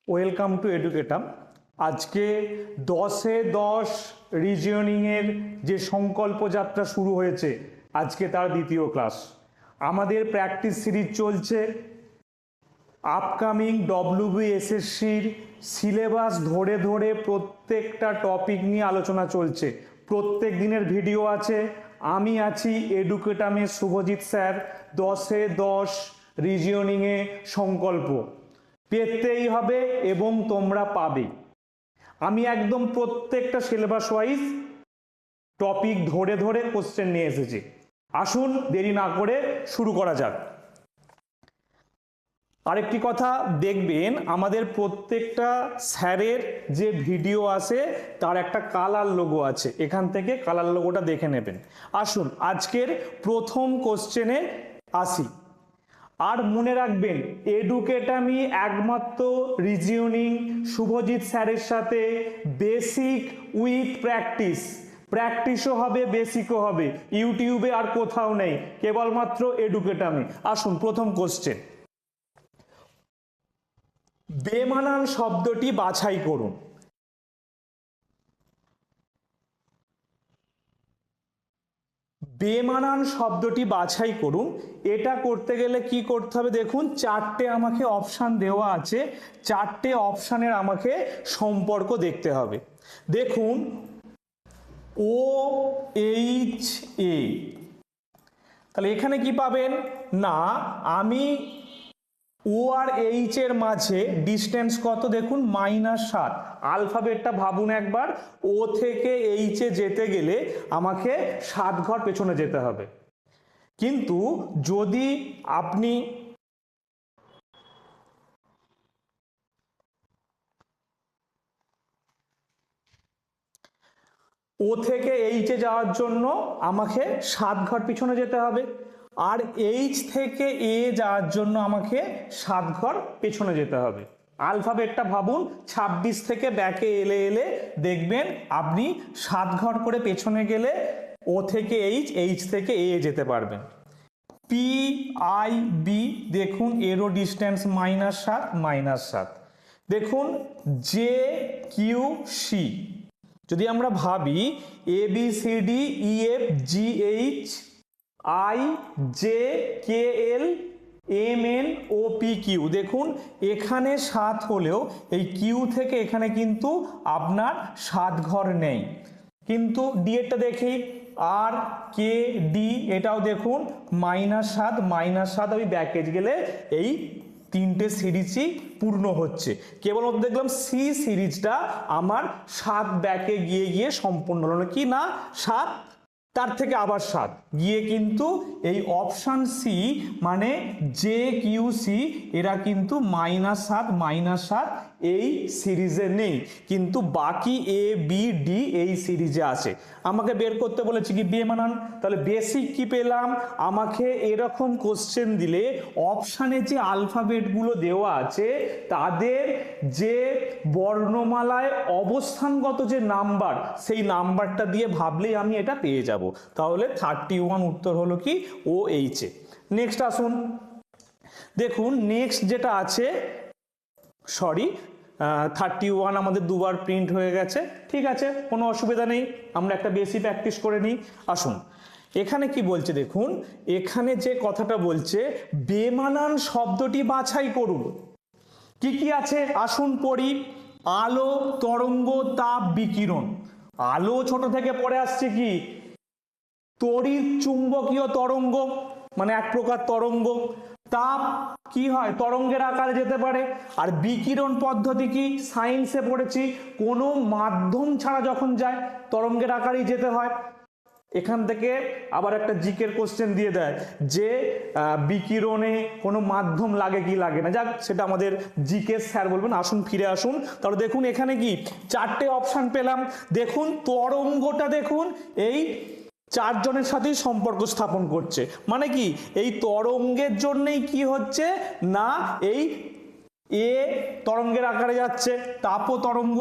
Welcome to এডুকেটাম। আজকে 10-এ-10 রিজিওনিংয়ের যে সংকল্প যাত্রা শুরু হয়েছে, আজকে তার দ্বিতীয় ক্লাস। আমাদের প্র্যাকটিস সিরিজ চলছে। আপকামিং WBSSCর সিলেবাস ধরে ধরে প্রত্যেকটা টপিক নিয়ে আলোচনা চলছে। প্রত্যেক দিনের ভিডিও আছে। আমি আছি এডুকেটামের শুভজিৎ স্যার। 10-এ-10 রিজিওনিংয়ে সংকল্প পেতেই হবে এবং তোমরা পাবে। আমি একদম প্রত্যেকটা সিলেবাস ওয়াইজ টপিক ধরে ধরে কোশ্চেন নিয়ে এসেছি। আসুন দেরি না করে শুরু করা যাক। আরেকটি কথা দেখবেন, আমাদের প্রত্যেকটা স্যারের যে ভিডিও আছে তার একটা কালার লোগো আছে, এখান থেকে কালার লোগোটা দেখে নেবেন। আসুন আজকের প্রথম কোশ্চেনে আসি। আর মনে রাখবেন, এডুকেটামি একমাত্র রিজিওনিং শুভজিৎ স্যারের সাথে বেসিক উইথ প্র্যাকটিস। প্র্যাকটিসও হবে, বেসিকও হবে। ইউটিউবে আর কোথাও নেই, কেবলমাত্র এডুকেটামি। আসুন প্রথম কোশ্চেন। বেমানান শব্দটি বাছাই করুন। বেমানান শব্দটি বাছাই করুন। এটা করতে গেলে কি করতে হবে দেখুন, চারটে আমাকে অপশান দেওয়া আছে। চারটে অপশানের আমাকে সম্পর্ক দেখতে হবে। দেখুন, OHA, তাহলে এখানে কি পাবেন না, আমি ও আর এইচ এর মাঝে ডিস্টেন্স কত দেখুন, -7। আলফাবেটটা ভাবুন একবার, ও থেকে এইচে যেতে গেলে আমাকে 7 ঘর পেছনে যেতে হবে। কিন্তু যদি আপনি ও থেকে এইচে যাওয়ার জন্য আমাকে 7 ঘর পিছনে যেতে হবে, আর এইচ থেকে এ যাওয়ার জন্য আমাকে 7 ঘর পেছনে যেতে হবে। আলফাবেটটা ভাবুন, 26 থেকে ব্যাকে এলে এলে দেখবেন আপনি 7 ঘর করে পেছনে গেলে ও থেকে এইচ, এইচ থেকে এ যেতে পারবেন। PIB দেখুন, এরও ডিস্টেন্স -7। দেখুন JQC, যদি আমরা ভাবি ABCD EF GH IJKL MNOPQ, দেখুন এখানে 7 হলেও এই কিউ থেকে এখানে কিন্তু আপনার 7 ঘর নেই। কিন্তু ডি এরটা দেখি, আর কে ডি, এটাও দেখুন -7 আমি ব্যাকেজ গেলে এই তিনটে সিরিজই পূর্ণ হচ্ছে। কেবলমাত্র দেখলাম সি সিরিজটা আমার 7 ব্যাকে গিয়ে গিয়ে সম্পূর্ণ হলো কি না, 7 তার থেকে আবার 7 গিয়ে কিন্তু এই অপশান সি মানে JQC এরা কিন্তু -7 এই সিরিজে নেই, কিন্তু বাকি ABD এই সিরিজে আছে। আমাকে বের করতে বলেছি কি বেমানান। তাহলে বেসিক কি পেলাম, আমাকে এরকম কোশ্চেন দিলে অপশানে যে আলফাবেটগুলো দেওয়া আছে তাদের যে বর্ণমালায় অবস্থানগত যে নাম্বার, সেই নাম্বারটা দিয়ে ভাবলেই আমি এটা পেয়ে যাব। তাহলে 31 উত্তর হলো কি OH এ। নেক্সট আসুন, দেখুন নেক্সট যেটা আছে, 31 আমাদের দুবার প্রিন্ট হয়ে গেছে, ঠিক আছে, কোনো অসুবিধা নেই, আমরা একটা বেশি প্র্যাকটিস করে নিই। আসুন এখানে কি বলছে দেখুন, এখানে যে কথাটা বলছে বেমানান শব্দটি বাছাই করুন। কি কি আছে আসুন পড়ি। আলো, তরঙ্গ, তাপ, বিকিরণ। আলো ছোট থেকে পড়ে আসছে কি তড়িৎ চুম্বকীয় তরঙ্গ, মানে এক প্রকার তরঙ্গ। তাপ কি হয়, তরঙ্গের আকারে যেতে পারে। আর বিকিরণ পদ্ধতি কি, সায়েন্সে পড়েছি, কোনো মাধ্যম ছাড়া যখন যায় তরঙ্গের আকারেই যেতে হয়। এখান থেকে আবার একটা জিকের কোশ্চেন দিয়ে দেয় যে বিকিরণে কোনো মাধ্যম লাগে কি লাগে না, যাক সেটা আমাদের জিকে স্যার বলবেন। আসুন ফিরে আসুন, তাহলে দেখুন এখানে কি চারটে অপশান পেলাম। দেখুন তরঙ্গটা দেখুন এই 4 জনের সাথেই সম্পর্ক স্থাপন করছে, মানে কি এই তরঙ্গের জন্যই কি হচ্ছে না, এই এ তরঙ্গের আকারে যাচ্ছে, তাপও তরঙ্গ,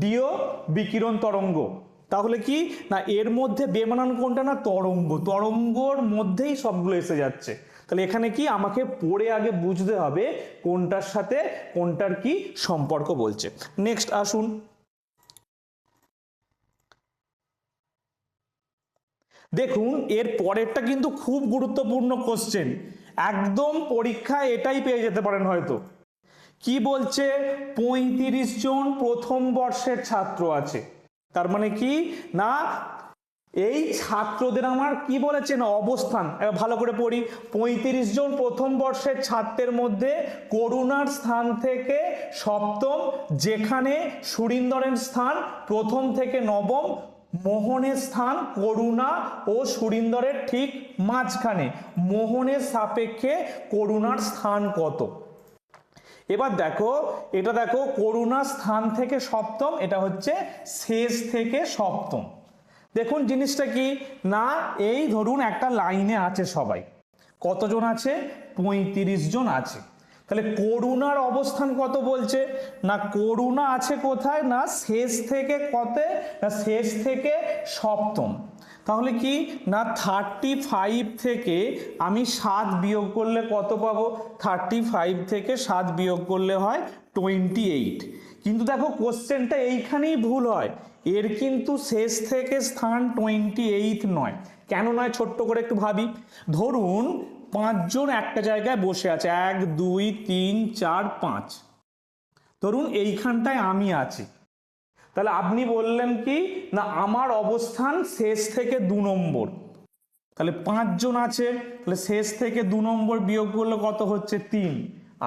ডিও বিকিরণ তরঙ্গ। তাহলে কি না এর মধ্যে বেমানান কোনটা না, তরঙ্গ, তরঙ্গর মধ্যেই সবগুলো এসে যাচ্ছে। তাহলে এখানে কি আমাকে পড়ে আগে বুঝতে হবে কোনটার সাথে কোনটার কি সম্পর্ক বলছে। নেক্সট আসুন, দেখুন এর পরেরটা কিন্তু খুব গুরুত্বপূর্ণ কোশ্চেন, একদম পরীক্ষায় এটাই পেয়ে যেতে পারেন হয়তো। কি বলছে, 35 জন প্রথম বর্ষের ছাত্র আছে, তার মানে কি না এই ছাত্রদের আমার কি বলেছে না অবস্থান, ভালো করে পড়ি, 35 জন প্রথম বর্ষের ছাত্রের মধ্যে করুণার স্থান থেকে সপ্তম, যেখানে সুরিন্দরের স্থান প্রথম থেকে নবম, মোহনের স্থান করুণা ও সুরিন্দরের ঠিক মাঝখানে, মোহনের সাপেক্ষে করুণার স্থান কত। এবার দেখো এটা দেখো করুণা স্থান থেকে সপ্তম, এটা হচ্ছে শেষ থেকে সপ্তম। দেখুন জিনিসটা কি না এই ধরুন একটা লাইনে আছে সবাই, কতজন আছে 35 জন আছে, তাহলে করুণার অবস্থান কত বলছে না করুণা আছে কোথায় না শেষ থেকে কতে না শেষ থেকে সপ্তম। তাহলে কি না 35 থেকে আমি 7 বিয়োগ করলে কত পাবো, 35 থেকে 7 বিয়োগ করলে হয় 28। কিন্তু দেখো কোশ্চেনটা এইখানেই ভুল হয়, এর কিন্তু শেষ থেকে স্থান 28 নয়। কেন নয় ছোট্ট করে একটু ভাবি, ধরুন 5 জন একটা জায়গায় বসে আছে, 1 2 3 4 5, ধরুন এইখানটায় আমি আছি, তাহলে আপনি বললেন কি না আমার অবস্থান শেষ থেকে 2 নম্বর, তাহলে 5 জন আছে, তাহলে শেষ থেকে 2 নম্বর বিয়োগ করলে কত হচ্ছে 3,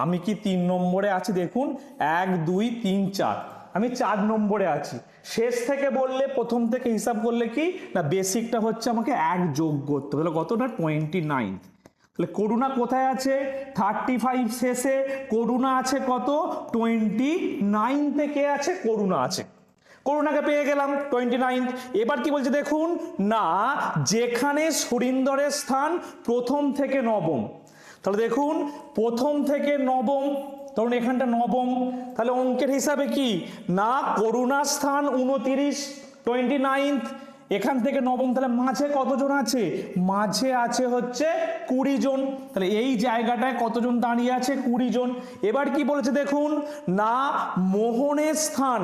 আমি কি 3 নম্বরে আছি, দেখুন 1 2 3 4, আমি 4 নম্বরে আছি। শেষ থেকে বললে প্রথম থেকে হিসাব করলে কি না বেসিকটা হচ্ছে আমাকে 1 যোগ করতে হবে, তাহলে কত না 29। তাহলে করুণা কোথায় আছে 35 শেষে, করুণা আছে কত 29 থেকে আছে করুণা আছে, করুণাকে পেয়ে গেলাম 29। এবার কি বলছে দেখুন না যেখানে সুরিন্দরের স্থান প্রথম থেকে নবম, তাহলে দেখুন প্রথম থেকে নবম, ধরুন এখানটা নবম, তাহলে অঙ্কের হিসাবে কি না করুণার স্থান 29 29, এখান থেকে নবম, তাহলে মাঝে কতজন আছে মাঝে আছে হচ্ছে 20 জন, তাহলে এই জায়গাটায় কতজন দাঁড়িয়ে আছে 20 জন। এবার কি বলেছে দেখুন না মোহনের স্থান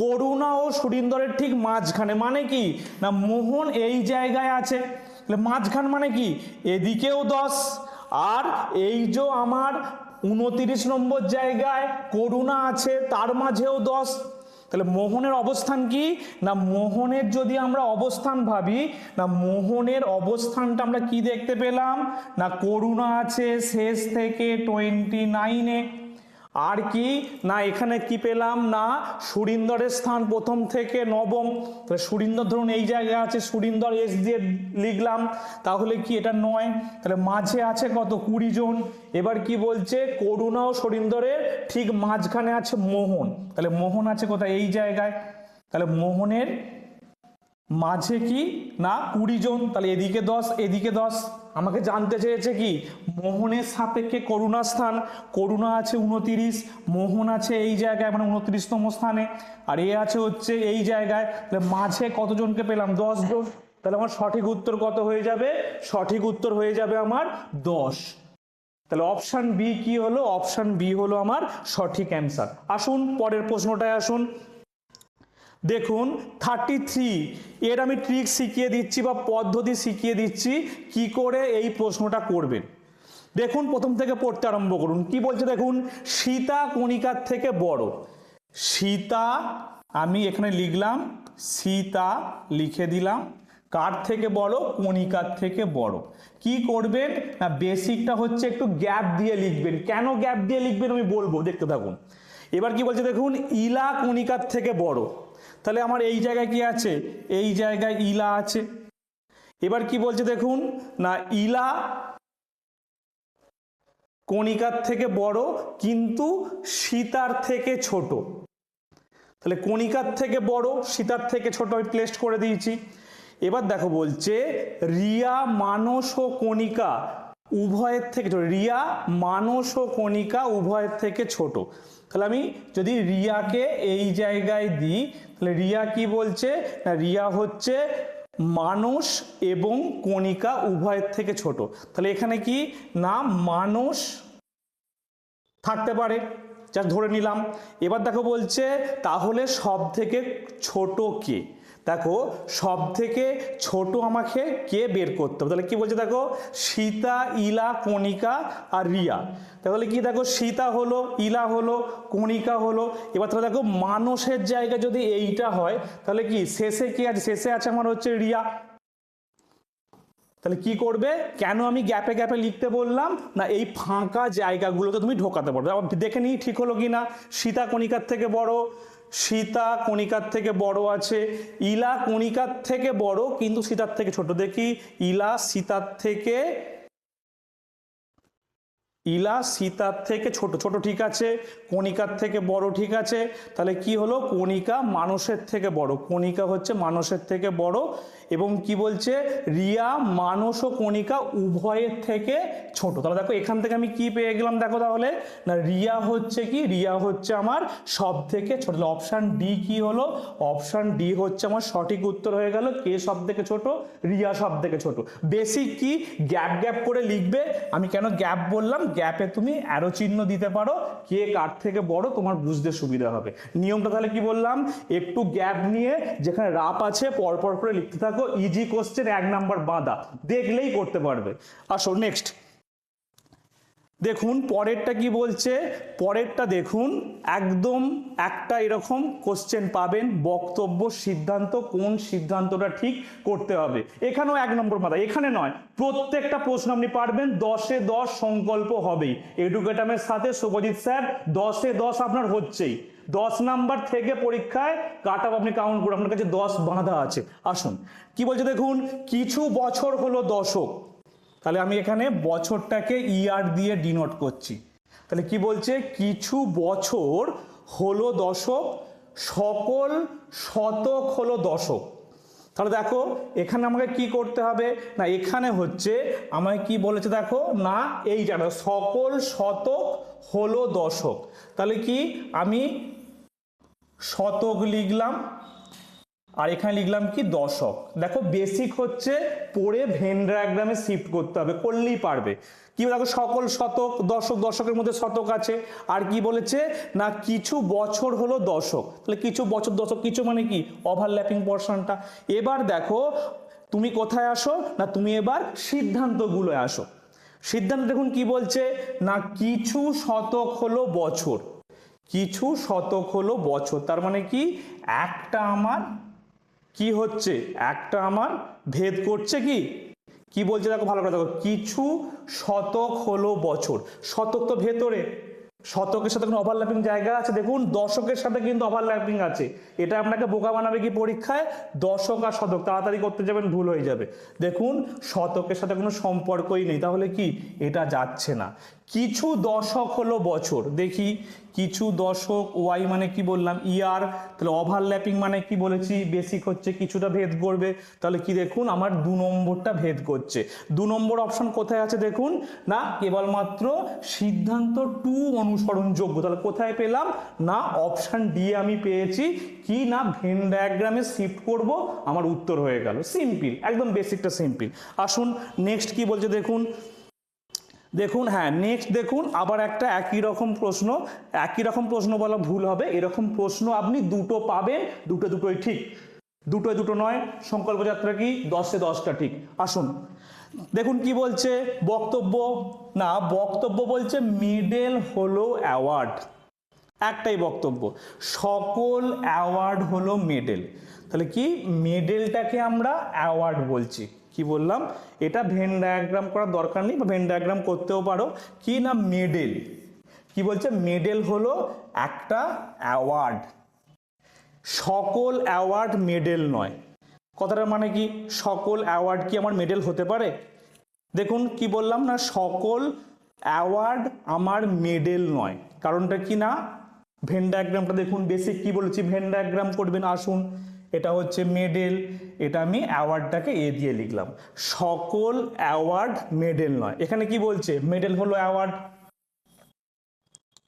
করুণা ও সুরিন্দরের ঠিক মাঝখানে, মানে কি না মোহন এই জায়গায় আছে, তাহলে মাঝখান মানে কি এদিকেও 10, আর এই যে আমার 29 নম্বর জায়গায় করুণা আছে তার মাঝেও 10, তাহলে মোহনের অবস্থান কি না মোহনের যদি আমরা অবস্থান ভাবি না মোহনের অবস্থানটা আমরা কি দেখতে পেলাম না করুণা আছে শেষ থেকে 29-এ, আর কি না এখানে কি পেলাম না সুরিন্দরের স্থান প্রথম থেকে নবম, তাহলে সুরিন্দর ধরুন এই জায়গায় আছে, সুরিন্দর এস দিয়ে লিখলাম, তাহলে কি এটা 9, তাহলে মাঝে আছে কত 20 জন। এবার কি বলছে করুণা ও সুরিন্দরের ঠিক মাঝখানে আছে মোহন, তাহলে মোহন আছে কোথায় এই জায়গায়, তাহলে মোহনের মাঝে কি না 20 জন, তাহলে এদিকে 10 এদিকে 10। আমাকে জানতে চেয়েছে কি মোহনের সাপেক্ষে করুণা স্থান, করুণা আছে 29, মোহন আছে এই জায়গায় মানে 29তম স্থানে, আর এ আছে হচ্ছে এই জায়গায়, তাহলে মাঝে কতজনকে পেলাম 10 জন, তাহলে আমার সঠিক উত্তর কত হয়ে যাবে, সঠিক উত্তর হয়ে যাবে আমার 10। তাহলে অপশন বি কি হলো, অপশন বি হলো আমার সঠিক অ্যান্সার। আসুন পরের প্রশ্নটায় আসুন, দেখুন 33, এর আমি ট্রিক শিখিয়ে দিচ্ছি বা পদ্ধতি শিখিয়ে দিচ্ছি কি করে এই প্রশ্নটা করবেন। দেখুন প্রথম থেকে পড়তে আরম্ভ করুন, কি বলছে দেখুন সীতা কণিকার থেকে বড়, সীতা আমি এখানে লিখলাম সীতা লিখে দিলাম, কার থেকে বড় কণিকার থেকে বড়। কি করবেন না বেসিকটা হচ্ছে একটু গ্যাপ দিয়ে লিখবেন, কেন গ্যাপ দিয়ে লিখবেন আমি বলবো, দেখতে থাকুন। এবার কি বলছে দেখুন ইলা কণিকার থেকে বড়, তাহলে আমার এই জায়গায় কি আছে এই জায়গায় ইলা আছে। এবার কি বলছে দেখুন না ইলা কণিকার থেকে বড় কিন্তু সীতার থেকে ছোট, তাহলে কণিকার থেকে বড় সীতার থেকে ছোট আমি প্লেস করে দিয়েছি। এবার দেখো বলছে রিয়া মানস ও কণিকা উভয়ের থেকে ছোট, রিয়া মানস ও কণিকা উভয়ের থেকে ছোট, তাহলে আমি যদি রিয়াকে এই জায়গায় দিই তাহলে রিয়া কি বলছে না রিয়া হচ্ছে মানস এবং কণিকা উভয়ের থেকে ছোট। তাহলে এখানে কি না মানস থাকতে পারে, যা ধরে নিলাম। এবার দেখো বলছে তাহলে সব থেকে ছোট কে? দেখো সব থেকে ছোট আমাকে কে বের করতে হবে। তাহলে কি বলছে দেখো সীতা, ইলা, কণিকা আর রিয়া। তাহলে কি দেখো সীতা হলো, ইলা হলো, কণিকা হলো। এবার তাহলে দেখো মানসের জায়গায় যদি এইটা হয় তাহলে কি শেষে কি আছে? শেষে আছে আমার হচ্ছে রিয়া। তাহলে কি করবে? কেন আমি গ্যাপে গ্যাপে লিখতে বললাম না, এই ফাঁকা জায়গাগুলোতে তুমি ঢোকাতে পারবে। আবার দেখে নিই ঠিক হলো কি না। সীতা কণিকার থেকে বড়, সীতা কণিকার থেকে বড় আছে, ইলা কণিকার থেকে বড় কিন্তু সীতার থেকে ছোট। দেখি ইলা সীতার থেকে, ইলা সীতার থেকে ছোট, ছোট ঠিক আছে। কণিকার থেকে বড় ঠিক আছে। তাহলে কি হলো? কণিকা মানসের থেকে বড়, কণিকা হচ্ছে মানসের থেকে বড়। এবং কি বলছে রিয়া মানস ও কণিকা উভয়ের থেকে ছোট। তাহলে দেখো এখান থেকে আমি কি পেয়ে গেলাম দেখো তাহলে না রিয়া হচ্ছে কি, রিয়া হচ্ছে আমার সব থেকে ছোট। অপশান ডি কি হলো? অপশান ডি হচ্ছে আমার সঠিক উত্তর হয়ে গেল। কে সব থেকে ছোট? রিয়া সব থেকে ছোট। বেসিক কি গ্যাপ গ্যাপ করে লিখবে। আমি কেন গ্যাপ বললাম? গ্যাপে তুমি অ্যারো চিহ্ন দিতে পারো, কে কার থেকে বড় তোমার বুঝতে সুবিধা হবে। নিয়মটা তাহলে কি বললাম? একটু গ্যাপ নিয়ে যেখানে রাপ আছে পরপর করে লিখতে থাকো। ইজি কোশ্চেন, 1 নাম্বার বাঁধা, দেখলেই করতে পারবে। আসো নেক্সট দেখুন পরেরটা কি বলছে। পরেরটা দেখুন একদম একটা এরকম কোশ্চেন পাবেন, বক্তব্য সিদ্ধান্ত, কোন সিদ্ধান্তটা ঠিক করতে হবে। এখানেও 1 নম্বর বাঁধা, এখানে নয়, প্রত্যেকটা প্রশ্ন আপনি পারবেন। 10-এ 10 সংকল্প হবেই। এডুকেটামের সাথে শুভজিৎ স্যার 10-এ 10 আপনার হচ্ছেই। 10 নাম্বার থেকে পরীক্ষায় কাট অফ আপনি কাউন্ট করে আপনার কাছে 10 বাঁধা আছে। আসুন কি বলছে দেখুন, কিছু বছর হলো দশক। তাহলে আমি এখানে বছরটাকে ইয়ার দিয়ে ডিনোট করছি। তাহলে কি বলছে? কিছু বছর হলো দশক, সকল শতক হলো দশক। তাহলে দেখো এখানে আমাকে কি করতে হবে না, এখানে হচ্ছে আমাকে কি বলেছে দেখো না এইটা সকল শতক হলো দশক। তাহলে কি আমি শতক লিখলাম আর এখানে লিখলাম কি দশক। দেখো বেসিক হচ্ছে পড়ে ভেন ডায়াগ্রামে শিফট করতে হবে, করলেই পারবে। কি দেখো সকল শতক, দশক, দশকের মধ্যে শতক আছে। আর কি বলেছে না কিছু বছর হলো দশক। তাহলে কিছু বছর দশক, কিছু মানে কি ওভারল্যাপিং পোরশনটা। এবার দেখো তুমি কোথায় আসো না, তুমি এবার সিদ্ধান্তগুলো আসো। সিদ্ধান্ত দেখুন কি বলছে না কিছু শতক হলো বছর, কিছু শতক হলো বছর। তার মানে কি একটা আমার কি হচ্ছে, একটা আমার ভেদ করছে কি কি বলছে দেখো ভালো করে দেখো, কিছু শতক হলো বছর। শতক তো ভেতরে, শতকের সাথে কোনো ওভারল্যাপিং জায়গা আছে? দেখুন দশকের সাথে কিন্তু ওভারল্যাপিং আছে। এটা আপনাকে বোকা বানাবে কি পরীক্ষায়? দশক আর শতক তাড়াতাড়ি করতে যাবেন, ভুল হয়ে যাবে। দেখুন শতকের সাথে কোনো সম্পর্কই নেই, তাহলে কি এটা যাচ্ছে না। কিছু দশক হলো বছর, দেখি কিছু দশক, ওয়াই মানে কি বললাম ইয়ার। তাহলে ওভারল্যাপিং মানে কি বলেছি? বেসিক হচ্ছে কিছুটা ভেদ করবে। তাহলে কি দেখুন আমার 2 নম্বরটা ভেদ করছে। 2 নম্বর অপশন কোথায় আছে দেখুন না কেবলমাত্র সিদ্ধান্ত 2 অনুসরণযোগ্য। তাহলে কোথায় পেলাম না অপশন ডি আমি পেয়েছি কি না ভেন ডায়াগ্রামে শিফট করব, আমার উত্তর হয়ে গেল। সিম্পল, একদম বেসিকটা সিম্পল। আসুন নেক্সট কি বলছে দেখুন। দেখুন হ্যাঁ নেক্সট দেখুন আবার একটা একই রকম প্রশ্ন, একই রকম প্রশ্ন বলা ভুল হবে, এরকম প্রশ্ন আপনি দুটো পাবেন, দুটোই ঠিক, দুটো নয়। সংকল্প যাত্রা কি 10-এ 10টা ঠিক। আসুন দেখুন কি বলছে বক্তব্য, না বক্তব্য বলছে মেডেল হলো অ্যাওয়ার্ড, একটাই বক্তব্য, সকল অ্যাওয়ার্ড হলো মেডেল। তাহলে কি মেডেলটাকে আমরা অ্যাওয়ার্ড বলছি। কি বললাম? এটা ভেন ডায়াগ্রাম করার দরকার নেই, বা ভেন ডায়াগ্রাম করতেও পারো। কি না মেডেল, কি বলছে মেডেল হলো একটা অ্যাওয়ার্ড, সকল অ্যাওয়ার্ড মেডেল নয়। কথাটার মানে কি সকল অ্যাওয়ার্ড কি আমার মেডেল হতে পারে? দেখুন কি বললাম না সকল অ্যাওয়ার্ড আমার মেডেল নয়। কারণটা কি না ভেন ডায়াগ্রামটা দেখুন, বেসিক কি বলেছি ভেন ডায়াগ্রাম করবেন। আসুন এটা হচ্ছে মেডেল, এটা আমি অ্যাওয়ার্ডটাকে এ দিয়ে লিখলাম। সকল অ্যাওয়ার্ড মেডেল নয়। এখানে কি বলছে মেডেল হলো অ্যাওয়ার্ড,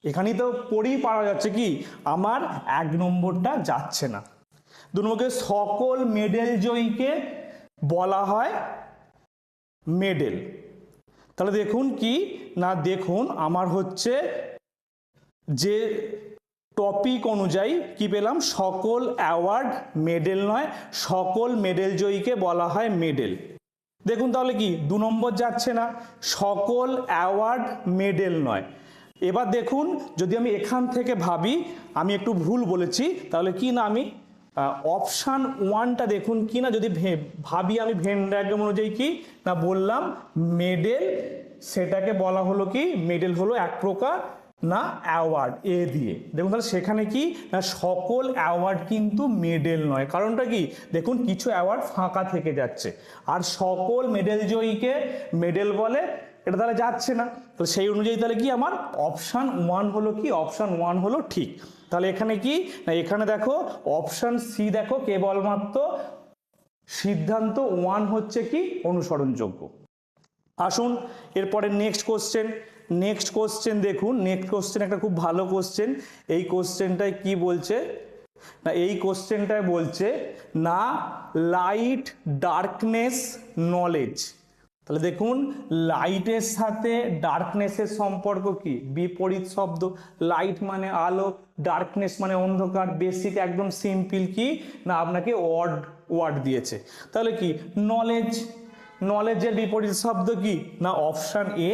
এখানেই তো পড়েই পাওয়া যাচ্ছে কি আমার 1 নম্বরটা যাচ্ছে না। 2 নম্বরকে সকল মেডেল জয়ীকে বলা হয় মেডেল। তাহলে দেখুন কি না, দেখুন আমার হচ্ছে যে টপিক অনুযায়ী কি পেলাম, সকল অ্যাওয়ার্ড মেডেল নয়, সকল মেডেল জয়ীকে বলা হয় মেডেল। দেখুন তাহলে কি 2 নম্বর যাচ্ছে না, সকল অ্যাওয়ার্ড মেডেল নয়। এবার দেখুন যদি আমি এখান থেকে ভাবি, আমি একটু ভুল বলেছি, তাহলে কি না আমি অপশান 1টা দেখুন কি না, যদি ভাবি আমি ভেন ডায়াগ্রাম অনুযায়ী কি না বললাম মেডেল, সেটাকে বলা হলো কি মেডেল হলো এক প্রকার না অ্যাওয়ার্ড এ দিয়ে। দেখুন তাহলে সেখানে কি না সকল অ্যাওয়ার্ড কিন্তু মেডেল নয়, কারণটা কি দেখুন কিছু অ্যাওয়ার্ড ফাঁকা থেকে যাচ্ছে, আর সকল মেডেল জয়ীকে মেডেল বলে, এটা তাহলে যাচ্ছে না। তো সেই অনুযায়ী তাহলে কি আমার অপশান 1 হলো কি, অপশান 1 হলো ঠিক। তাহলে এখানে কি না, এখানে দেখো অপশান সি দেখো কেবলমাত্র সিদ্ধান্ত 1 হচ্ছে কি অনুসরণযোগ্য। আসুন এরপরে নেক্সট কোশ্চেন দেখুন, নেক্সট কোশ্চেন একটা খুব ভালো কোশ্চেন। এই কোশ্চেনটায় কি বলছে না, এই কোশ্চেনটায় বলছে না লাইট ডার্কনেস নলেজ। তাহলে দেখুন লাইটের সাথে ডার্কনেসের সম্পর্ক কি, বিপরীত শব্দ। লাইট মানে আলো, ডার্কনেস মানে অন্ধকার। বেসিক একদম সিম্পল কি না আপনাকে ওয়ার্ড দিয়েছে। তাহলে কি নলেজের বিপরীত শব্দ কি না অপশান এ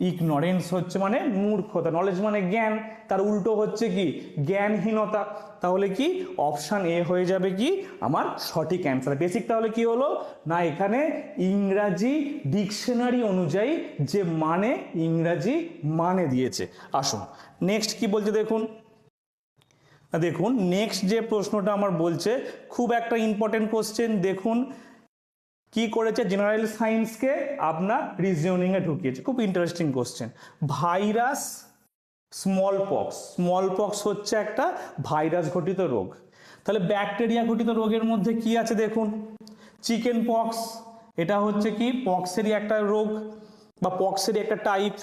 ইগনোরেন্স হচ্ছে মানে মূর্খতা। নলেজ মানে জ্ঞান, তার উল্টো হচ্ছে কি জ্ঞানহীনতা। তাহলে কি অপশান এ হয়ে যাবে কি আমার সঠিক অ্যান্সার। বেসিক তাহলে কি হলো না এখানে ইংরাজি ডিকশনারি অনুযায়ী যে মানে ইংরাজি মানে দিয়েছে। আসুন নেক্সট কি বলছে দেখুন, দেখুন নেক্সট যে প্রশ্নটা আমার বলছে খুব একটা ইম্পর্টেন্ট কোশ্চেন। দেখুন কি করেছে, জেনারেল সায়েন্সকে আপনার রিজনিংয়ে ঢুকিয়েছে। খুব ইন্টারেস্টিং কোশ্চেন। ভাইরাস স্মলপক্স হচ্ছে একটা ভাইরাস ঘটিত রোগ। তাহলে ব্যাকটেরিয়া ঘটিত রোগের মধ্যে কি আছে দেখুন, চিকেন পক্স, এটা হচ্ছে কি পক্সেরই একটা রোগ বা পক্সেরই একটা টাইপ।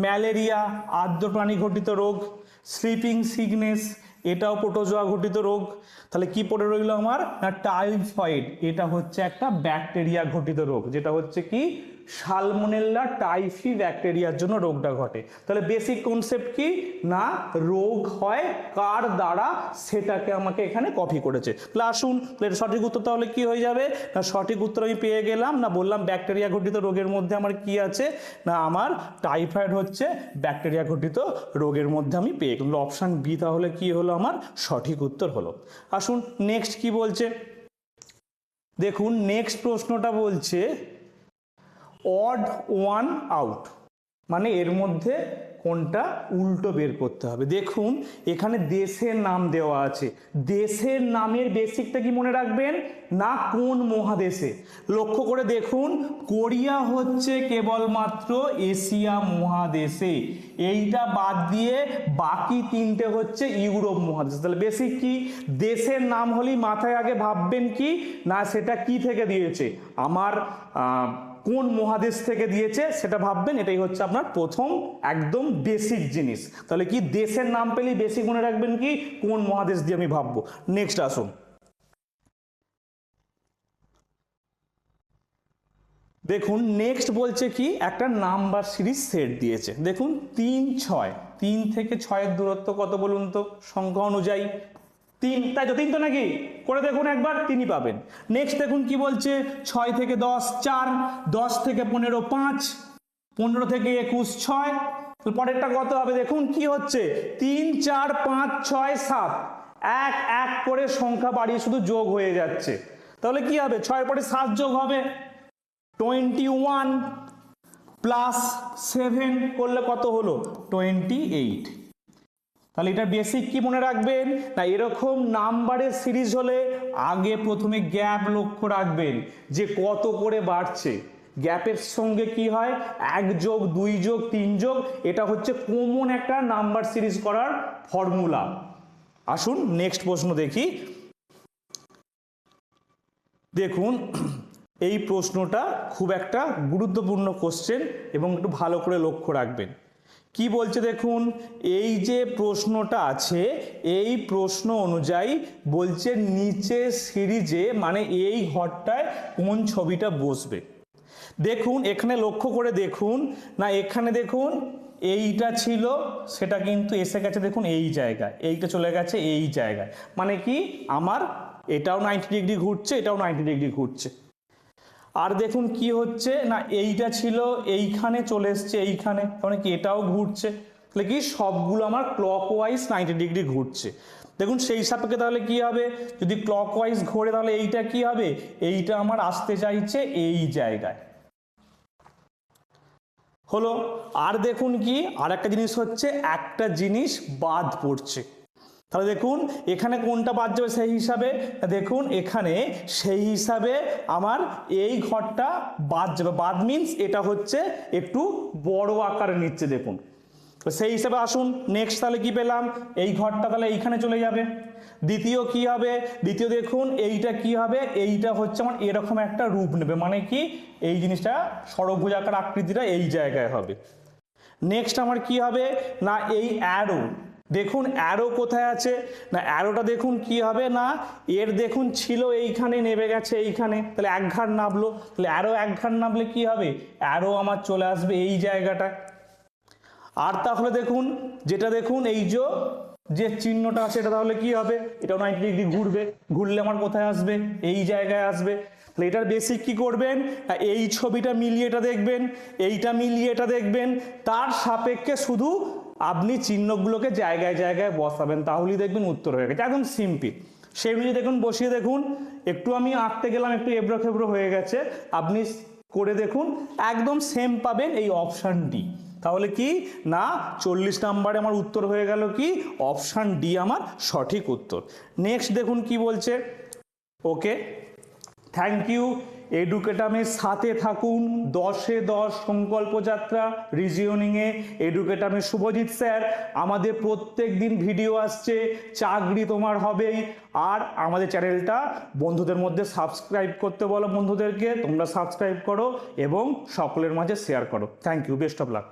ম্যালেরিয়া আর্দ্র প্রাণী ঘটিত রোগ। স্লিপিং সিকনেস এটাও প্রোটোজোয়া ঘটিত রোগ। তাহলে কি পড়ে রইল আমার না টাইফয়েড, এটা হচ্ছে একটা ব্যাকটেরিয়া ঘটিত রোগ, যেটা হচ্ছে কি সালমোনেল্লা টাইফি ব্যাকটেরিয়ার জন্য রোগটা ঘটে। তাহলে বেসিক কনসেপ্ট কি না রোগ হয় কার দ্বারা, সেটাকে আমাকে এখানে কপি করেছে। তাহলে আসুন এর সঠিক উত্তর তাহলে কি হয়ে যাবে না, সঠিক উত্তর আমি পেয়ে গেলাম না, বললাম ব্যাকটেরিয়া ঘটিত রোগের মধ্যে আমার কি আছে না আমার টাইফয়েড হচ্ছে ব্যাকটেরিয়া ঘটিত রোগের মধ্যে আমি পেয়ে গেলাম। অপশান বি তাহলে কি হলো আমার সঠিক উত্তর হলো। আসুন নেক্সট কি বলছে দেখুন, নেক্সট প্রশ্নটা বলছে অড ওয়ান আউট, মানে এর মধ্যে কোনটা উল্টো বের করতে হবে। দেখুন এখানে দেশের নাম দেওয়া আছে, দেশের নামের বেসিকটা কি মনে রাখবেন না কোন মহাদেশে। লক্ষ্য করে দেখুন কোরিয়া হচ্ছে কেবলমাত্র এশিয়া মহাদেশে, এইটা বাদ দিয়ে বাকি 3টে হচ্ছে ইউরোপ মহাদেশ। তাহলে বেসিক কি দেশের নাম হলেই মাথায় আগে ভাববেন কি না সেটা কি থেকে দিয়েছে, আমার কোন মহাদেশ থেকে দিয়েছে সেটা ভাববেন। এটাই হচ্ছে আপনার প্রথম একদম বেসিক জিনিস। তাহলে কি দেশের নাম পেলেই বেসিক মনে রাখবেন কি কোন মহাদেশ দিয়ে আমি ভাববো। নেক্সট আসুন দেখুন, নেক্সট বলছে কি একটা নাম্বার সিরিজ সেট দিয়েছে। দেখুন 3 6, 3 থেকে 6-এর দূরত্ব কত বলুন তো সংখ্যা অনুযায়ী 3, তাই তো 3 তো নাকি করে দেখুন একবার 3ই পাবেন। নেক্সট দেখুন কি বলছে 6 থেকে 10 4, 10 থেকে 15 5, 15 থেকে 21 6। পরেরটা কত হবে দেখুন কি হচ্ছে 3 4 5 6 7, এক এক করে সংখ্যা বাড়িয়ে শুধু যোগ হয়ে যাচ্ছে। তাহলে কি হবে 6 পরে 7 যোগ হবে 21 প্লাস 7 করলে কত হলো 28। তাহলে এটা বেসিক কি মনে রাখবেন না এরকম নাম্বারের সিরিজ হলে আগে প্রথমে গ্যাপ লক্ষ্য রাখবেন যে কত করে বাড়ছে। গ্যাপের সঙ্গে কি হয় 1 যোগ 2 যোগ 3 যোগ, এটা হচ্ছে কমন একটা নাম্বার সিরিজ করার ফর্মুলা। আসুন নেক্সট প্রশ্ন দেখি। দেখুন এই প্রশ্নটা খুব একটা গুরুত্বপূর্ণ কোশ্চেন এবং একটু ভালো করে লক্ষ্য রাখবেন। কি বলছে দেখুন, এই যে প্রশ্নটা আছে এই প্রশ্ন অনুযায়ী বলছে নিচে সিরিজে মানে এই ঘরটায় কোন ছবিটা বসবে। দেখুন এখানে লক্ষ্য করে দেখুন না, এখানে দেখুন এইটা ছিল সেটা কিন্তু এসে গেছে দেখুন এই জায়গায়, এইটা চলে গেছে এই জায়গায়, মানে কি আমার এটাও 90 ডিগ্রি ঘুরছে, এটাও 90 ডিগ্রি ঘুরছে। আর দেখুন কি হচ্ছে না, এইটা ছিল এইখানে চলে এসছে এইখানে, মানে কি এটাও ঘুরছে, তাহলে কি সবগুলো আমার ক্লকওয়াইজ 90 ডিগ্রি ঘুরছে। দেখুন সেই সাপেক্ষে তাহলে কি হবে, যদি ক্লকওয়াইজ ঘোরে তাহলে এইটা কি হবে, এইটা আমার আসতে চাইছে এই জায়গায়, হলো। আর দেখুন কি আর একটা জিনিস হচ্ছে, একটা জিনিস বাদ পড়ছে, তাহলে দেখুন এখানে কোনটা বাদ যাবে সেই হিসাবে, দেখুন এখানে সেই হিসাবে আমার এই ঘরটা বাদ যাবে, বাদ মিন্স এটা হচ্ছে একটু বড় আকারে নিচ্ছে দেখুন, তো সেই হিসাবে আসুন নেক্সট তাহলে কি পেলাম, এই ঘরটা তাহলে এইখানে চলে যাবে। দ্বিতীয় কি হবে, দ্বিতীয় দেখুন এইটা কি হবে, এইটা হচ্ছে আমার এরকম একটা রূপ নেবে, মানে কি এই জিনিসটা ষড়ভুজাকার আকৃতিটা এই জায়গায় হবে। নেক্সট আমার কি হবে না, এই অ্যারো, দেখুন অ্যারো কোথায় আছে না, অ্যারোটা দেখুন কি হবে না, এর দেখুন ছিল এইখানে নেমে গেছে এইখানে, তাহলে এক ঘাট নামলো, তাহলে অ্যারো এক ঘাট নামলে কি হবে, অ্যারো আমার চলে আসবে এই জায়গাটায়। আর তাহলে দেখুন যেটা দেখুন এই যে চিহ্নটা আছে এটা তাহলে কি হবে, এটাও 90 ডিগ্রি ঘুরবে, ঘুরলে আমার কোথায় আসবে, এই জায়গায় আসবে। তাহলে এটার বেসিক কি করবেন, এই ছবিটা মিলিয়ে এটা দেখবেন, এইটা মিলিয়ে এটা দেখবেন, তার সাপেক্ষে শুধু আপনি চিহ্নগুলোকে জায়গায় জায়গায় বসাবেন, তাহলেই দেখবেন উত্তর হয়ে গেছে, একদম সিম্পল। সেগুলি দেখুন বসিয়ে দেখুন, একটু আমি আঁকতে গেলাম একটু এবড়ো খেবড়ো হয়ে গেছে, আপনি করে দেখুন একদম সেম পাবেন এই অপশান ডি। তাহলে কি না 40 নম্বরে আমার উত্তর হয়ে গেল কি অপশান ডি আমার সঠিক উত্তর। নেক্সট দেখুন কি বলছে, ওকে থ্যাংক ইউ, এডুকেটামের সাথে থাকুন, 10-এ 10 সংকল্প যাত্রা রিজিওনিংয়ে এডুকেটামের শুভজিৎ স্যার, আমাদের প্রত্যেক দিন ভিডিও আসছে, চাকরি তোমার হবেই। আর আমাদের চ্যানেলটা বন্ধুদের মধ্যে সাবস্ক্রাইব করতে বলো, বন্ধুদেরকে তোমরা সাবস্ক্রাইব করো এবং সকলের মাঝে শেয়ার করো। Thank you, best of lakh.